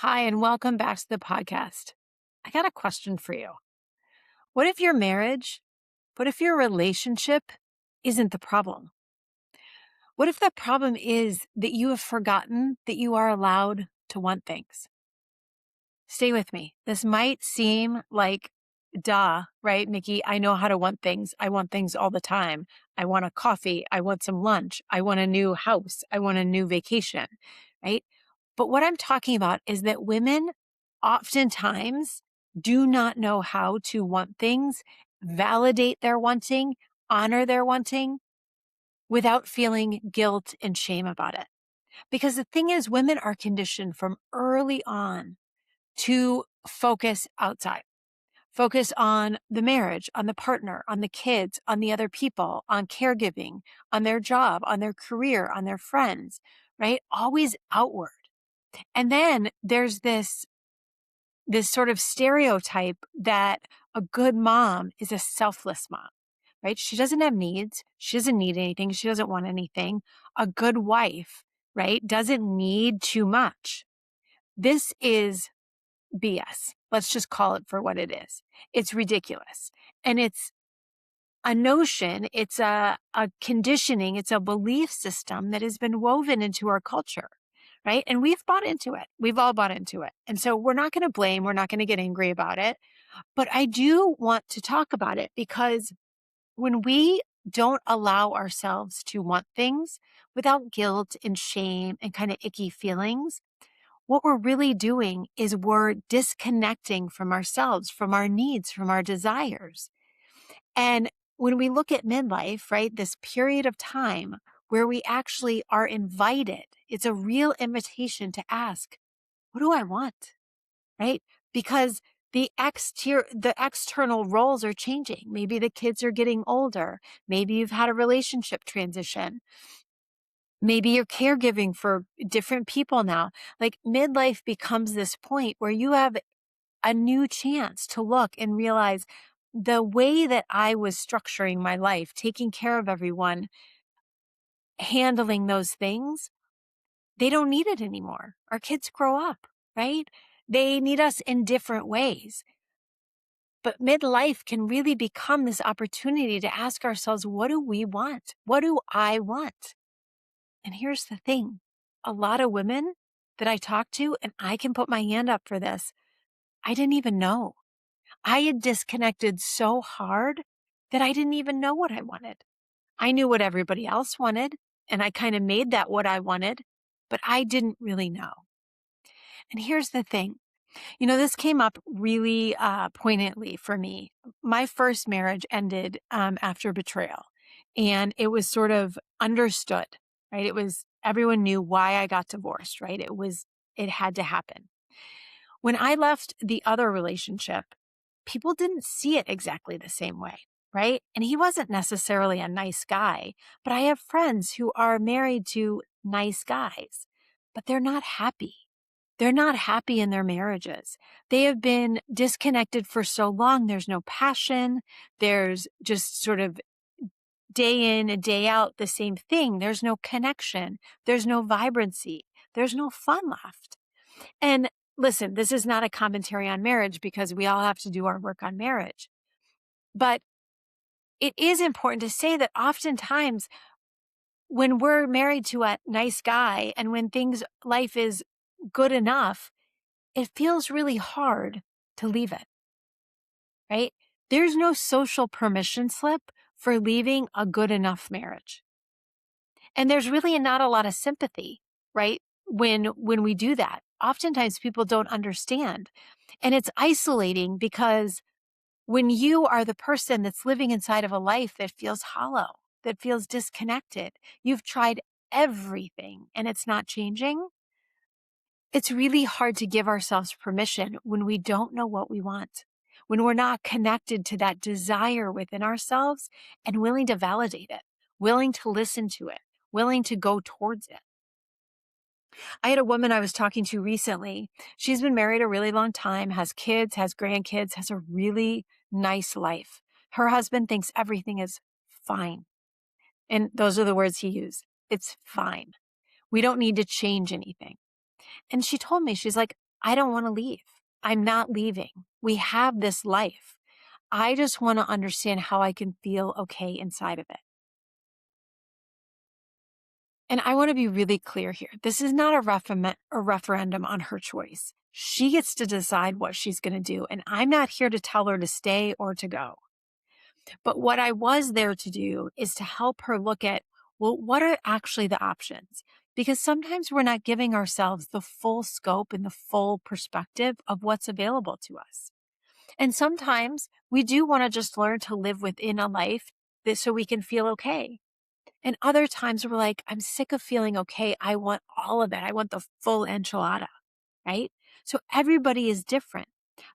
Hi, and welcome back to the podcast. I got a question for you. What if your marriage, what if your relationship isn't the problem? What if the problem is that you have forgotten that you are allowed to want things? Stay with me. This might seem like, duh, right, Nikki? I know how to want things. I want things all the time. I want a coffee. I want some lunch. I want a new house. I want a new vacation, right? But what I'm talking about is that women oftentimes do not know how to want things, validate their wanting, honor their wanting without feeling guilt and shame about it. Because the thing is, women are conditioned from early on to focus outside, focus on the marriage, on the partner, on the kids, on the other people, on caregiving, on their job, on their career, on their friends, right? Always outward. And then there's this sort of stereotype that a good mom is a selfless mom, right? She doesn't have needs. She doesn't need anything. She doesn't want anything. A good wife, right, doesn't need too much. This is BS. Let's just call it for what it is. It's ridiculous. And it's a notion, it's a conditioning, it's a belief system that has been woven into our culture, right? And we've bought into it. We've all bought into it. And so we're not going to blame, we're not going to get angry about it. But I do want to talk about it because when we don't allow ourselves to want things without guilt and shame and kind of icky feelings, what we're really doing is we're disconnecting from ourselves, from our needs, from our desires. And when we look at midlife, right, this period of time where we actually are invited, it's a real invitation to ask, what do I want? Right? Because the external roles are changing. Maybe the kids are getting older. Maybe you've had a relationship transition. Maybe you're caregiving for different people now. Like midlife becomes this point where you have a new chance to look and realize the way that I was structuring my life, taking care of everyone, handling those things, they don't need it anymore. Our kids grow up, right? They need us in different ways. But midlife can really become this opportunity to ask ourselves, what do we want? What do I want? And here's the thing. A lot of women that I talk to, and I can put my hand up for this, I didn't even know. I had disconnected so hard that I didn't even know what I wanted. I knew what everybody else wanted, and I kind of made that what I wanted, but I didn't really know. And here's the thing. This came up really poignantly for me. My first marriage ended after betrayal, and it was sort of understood, right? Everyone knew why I got divorced, right? It had to happen. When I left the other relationship, people didn't see it exactly the same way, right? And he wasn't necessarily a nice guy, but I have friends who are married to nice guys, but they're not happy. They're not happy in their marriages. They have been disconnected for so long. There's no passion. There's just sort of day in and day out the same thing. There's no connection. There's no vibrancy. There's no fun left. And listen, this is not a commentary on marriage because we all have to do our work on marriage. But it is important to say that oftentimes when we're married to a nice guy and when life is good enough, it feels really hard to leave it, right? There's no social permission slip for leaving a good enough marriage. And there's really not a lot of sympathy, right? When we do that, oftentimes people don't understand. And it's isolating because when you are the person that's living inside of a life that feels hollow, that feels disconnected, you've tried everything and it's not changing. It's really hard to give ourselves permission when we don't know what we want, when we're not connected to that desire within ourselves and willing to validate it, willing to listen to it, willing to go towards it. I had a woman I was talking to recently. She's been married a really long time, has kids, has grandkids, has a really nice life. Her husband thinks everything is fine. And those are the words he used. It's fine. We don't need to change anything. And she told me, she's like, I don't want to leave. I'm not leaving. We have this life. I just want to understand how I can feel okay inside of it. And I want to be really clear here. This is not a referendum on her choice. She gets to decide what she's going to do. And I'm not here to tell her to stay or to go. But what I was there to do is to help her look at, well, what are actually the options? Because sometimes we're not giving ourselves the full scope and the full perspective of what's available to us. And sometimes we do want to just learn to live within a life that so we can feel okay. And other times we're like, I'm sick of feeling okay. I want all of it. I want the full enchilada, right? So everybody is different,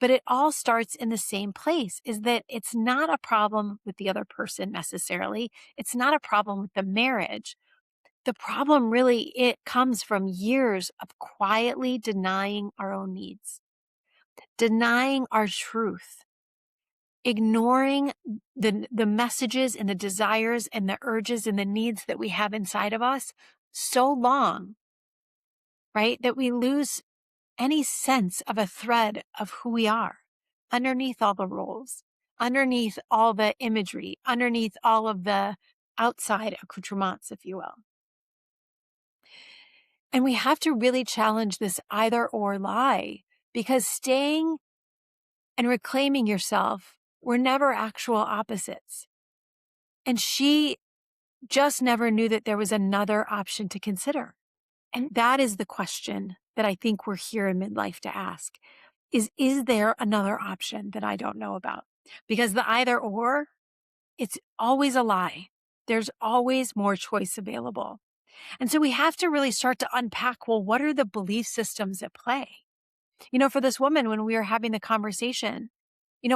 but it all starts in the same place, is that it's not a problem with the other person necessarily. It's not a problem with the marriage. The problem really, it comes from years of quietly denying our own needs, denying our truth, ignoring the messages and the desires and the urges and the needs that we have inside of us so long, right? That we lose any sense of a thread of who we are underneath all the roles, underneath all the imagery, underneath all of the outside accoutrements, if you will. And we have to really challenge this either or lie, because staying and reclaiming yourself were never actual opposites. And she just never knew that there was another option to consider. And that is the question that I think we're here in midlife to ask is there another option that I don't know about? Because the either or, it's always a lie. There's always more choice available. And so we have to really start to unpack, well, what are the belief systems at play? For this woman, when we were having the conversation,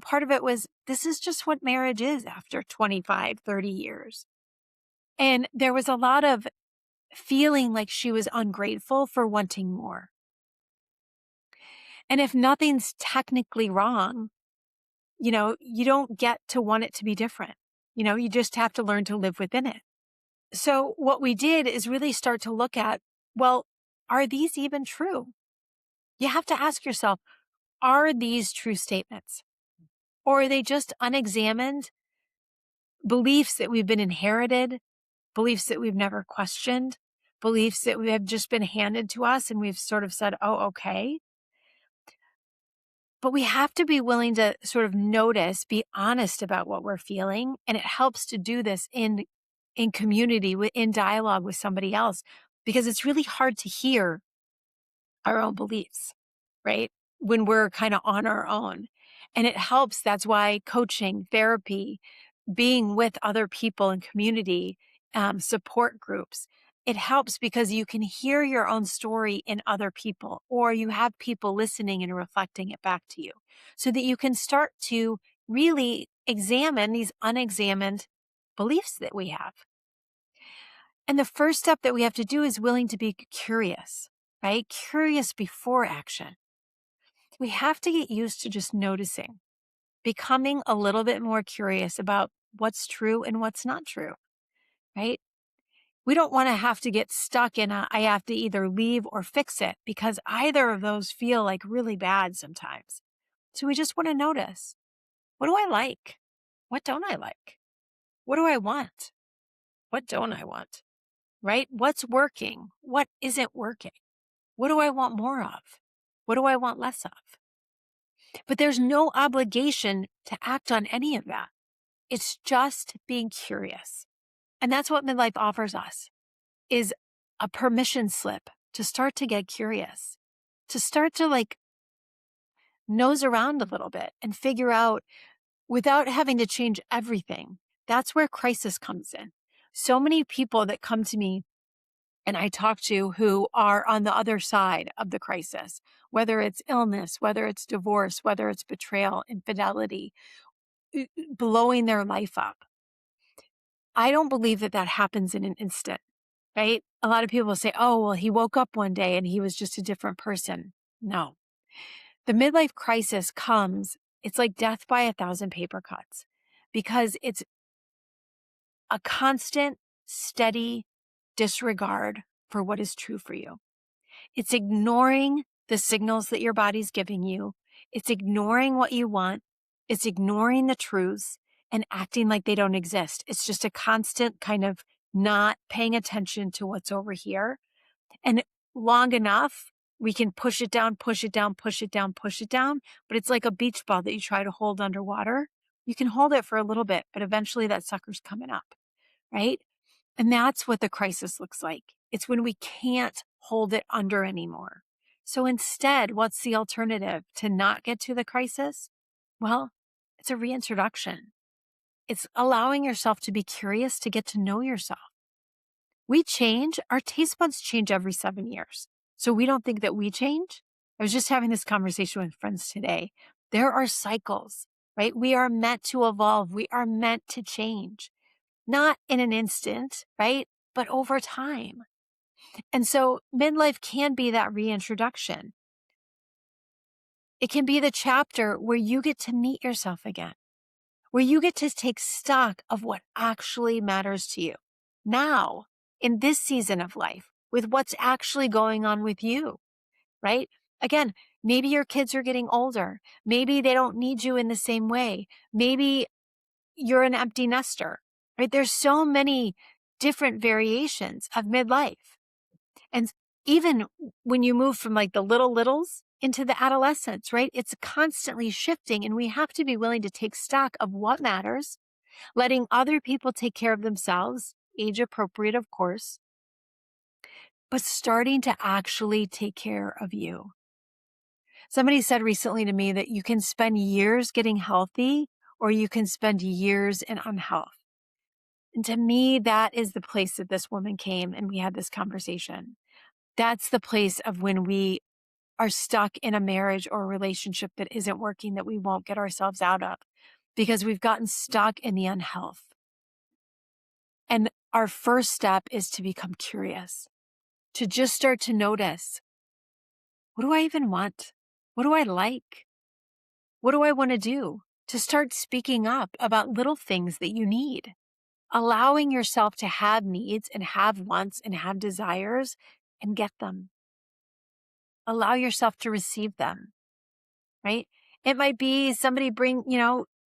part of it was, this is just what marriage is after 25, 30 years. And there was a lot of feeling like she was ungrateful for wanting more. And if nothing's technically wrong, you don't get to want it to be different. You just have to learn to live within it. So what we did is really start to look at, well, are these even true? You have to ask yourself, are these true statements? Or are they just unexamined beliefs that we've been inherited, beliefs that we've never questioned, beliefs that we have just been handed to us and we've sort of said, oh, okay. But we have to be willing to sort of notice, be honest about what we're feeling. And it helps to do this in community, in dialogue with somebody else, because it's really hard to hear our own beliefs, right? When we're kind of on our own. And it helps. That's why coaching, therapy, being with other people in community, support groups, it helps because you can hear your own story in other people, or you have people listening and reflecting it back to you so that you can start to really examine these unexamined beliefs that we have. And the first step that we have to do is willing to be curious, right? Curious before action. We have to get used to just noticing, becoming a little bit more curious about what's true and what's not true, right? We don't want to have to get stuck in I have to either leave or fix it, because either of those feel like really bad sometimes. So we just want to notice, what do I like? What don't I like? What do I want? What don't I want? Right? What's working? What isn't working? What do I want more of? What do I want less of? But there's no obligation to act on any of that. It's just being curious. And that's what midlife offers us, is a permission slip to start to get curious, to start to nose around a little bit and figure out without having to change everything. That's where crisis comes in. So many people that come to me and I talk to who are on the other side of the crisis, whether it's illness, whether it's divorce, whether it's betrayal, infidelity, blowing their life up. I don't believe that happens in an instant, right? A lot of people say, oh, well, he woke up one day and he was just a different person. No. The midlife crisis comes, it's like death by 1,000 paper cuts, because it's a constant, steady disregard for what is true for you. It's ignoring the signals that your body's giving you. It's ignoring what you want. It's ignoring the truths and acting like they don't exist. It's just a constant kind of not paying attention to what's over here. And long enough, we can push it down, push it down, push it down, push it down. But it's like a beach ball that you try to hold underwater. You can hold it for a little bit, but eventually that sucker's coming up, right? And that's what the crisis looks like. It's when we can't hold it under anymore. So instead, what's the alternative to not get to the crisis? Well, it's a reintroduction. It's allowing yourself to be curious, to get to know yourself. We change, our taste buds change every 7 years. So we don't think that we change. I was just having this conversation with friends today. There are cycles, right? We are meant to evolve. We are meant to change, not in an instant, right? But over time. And so midlife can be that reintroduction. It can be the chapter where you get to meet yourself again, where you get to take stock of what actually matters to you now in this season of life with what's actually going on with you, right? Again, maybe your kids are getting older. Maybe they don't need you in the same way. Maybe you're an empty nester, right? There's so many different variations of midlife. And even when you move from like the littles into the adolescence, right? It's constantly shifting, and we have to be willing to take stock of what matters, letting other people take care of themselves, age appropriate, of course, but starting to actually take care of you. Somebody said recently to me that you can spend years getting healthy or you can spend years in unhealth. And to me, that is the place that this woman came and we had this conversation. That's the place of when we are stuck in a marriage or a relationship that isn't working, that we won't get ourselves out of because we've gotten stuck in the unhealth. And our first step is to become curious, to just start to notice, what do I even want? What do I like? What do I want to do? To start speaking up about little things that you need, allowing yourself to have needs and have wants and have desires and get them. Allow yourself to receive them, right? It might be somebody bring,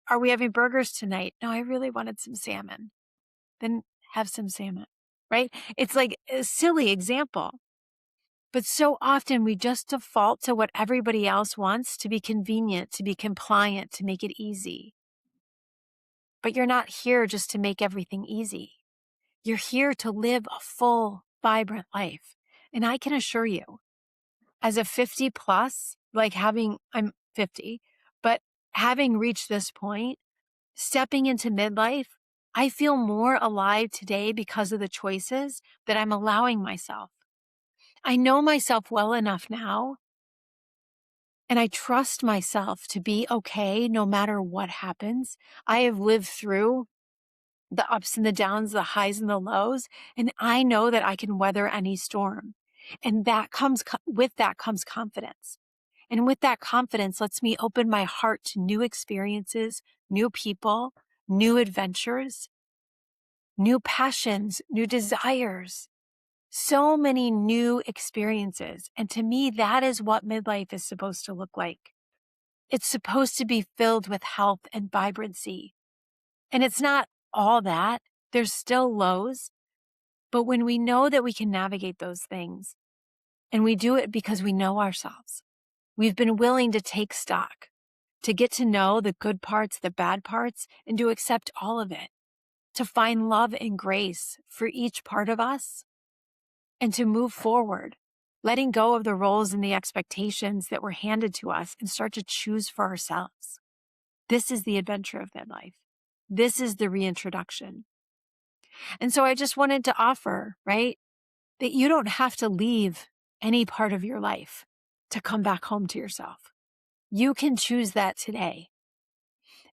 are we having burgers tonight? No, I really wanted some salmon. Then have some salmon, right? It's like a silly example. But so often we just default to what everybody else wants, to be convenient, to be compliant, to make it easy. But you're not here just to make everything easy. You're here to live a full, vibrant life. And I can assure you, as a 50 plus, I'm 50, but having reached this point, stepping into midlife, I feel more alive today because of the choices that I'm allowing myself. I know myself well enough now, and I trust myself to be okay no matter what happens. I have lived through the ups and the downs, the highs and the lows, and I know that I can weather any storm. And with that comes confidence. And with that confidence lets me open my heart to new experiences, new people, new adventures, new passions, new desires. So many new experiences. And to me, that is what midlife is supposed to look like. It's supposed to be filled with health and vibrancy. And it's not all that. There's still lows. But when we know that we can navigate those things, and we do it because we know ourselves, we've been willing to take stock, to get to know the good parts, the bad parts, and to accept all of it, to find love and grace for each part of us, and to move forward, letting go of the roles and the expectations that were handed to us and start to choose for ourselves. This is the adventure of midlife. This is the reintroduction. And so I just wanted to offer, right, that you don't have to leave any part of your life to come back home to yourself. You can choose that today.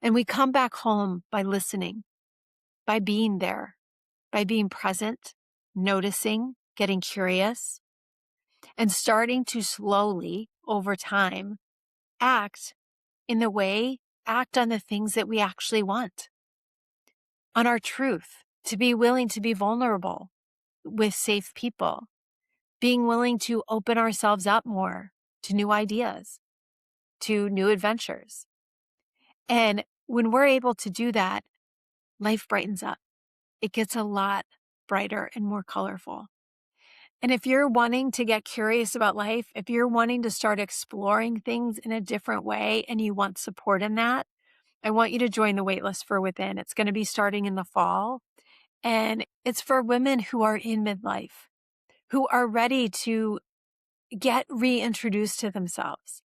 And we come back home by listening, by being there, by being present, noticing, getting curious, and starting to slowly, over time, act on the things that we actually want, on our truth, to be willing to be vulnerable with safe people, being willing to open ourselves up more to new ideas, to new adventures. And when we're able to do that, life brightens up. It gets a lot brighter and more colorful. And if you're wanting to get curious about life, if you're wanting to start exploring things in a different way and you want support in that, I want you to join the waitlist for Within. It's going to be starting in the fall. And it's for women who are in midlife, who are ready to get reintroduced to themselves,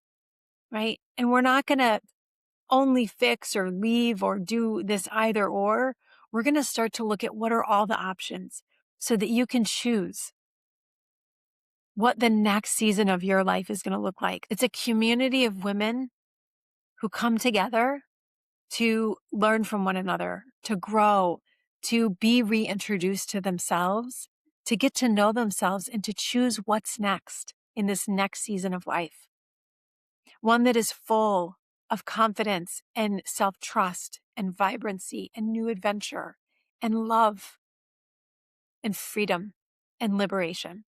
right? And we're not going to only fix or leave or do this either or. We're going to start to look at what are all the options so that you can choose what the next season of your life is going to look like. It's a community of women who come together to learn from one another, to grow, to be reintroduced to themselves, to get to know themselves and to choose what's next in this next season of life. One that is full of confidence and self-trust and vibrancy and new adventure and love and freedom and liberation.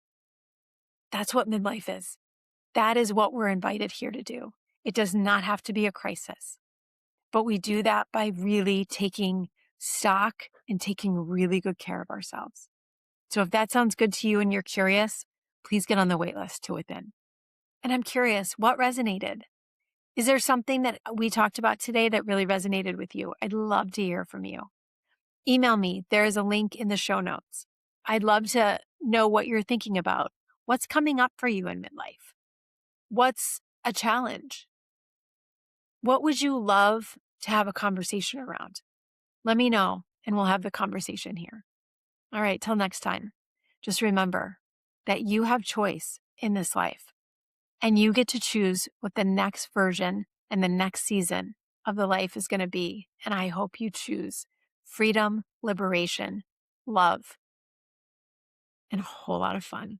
That's what midlife is. That is what we're invited here to do. It does not have to be a crisis, but we do that by really taking stock and taking really good care of ourselves. So if that sounds good to you and you're curious, please get on the wait list to Within. And I'm curious, what resonated? Is there something that we talked about today that really resonated with you? I'd love to hear from you. Email me. There is a link in the show notes. I'd love to know what you're thinking about. What's coming up for you in midlife? What's a challenge? What would you love to have a conversation around? Let me know and we'll have the conversation here. All right, till next time. Just remember that you have choice in this life and you get to choose what the next version and the next season of the life is going to be. And I hope you choose freedom, liberation, love, and a whole lot of fun.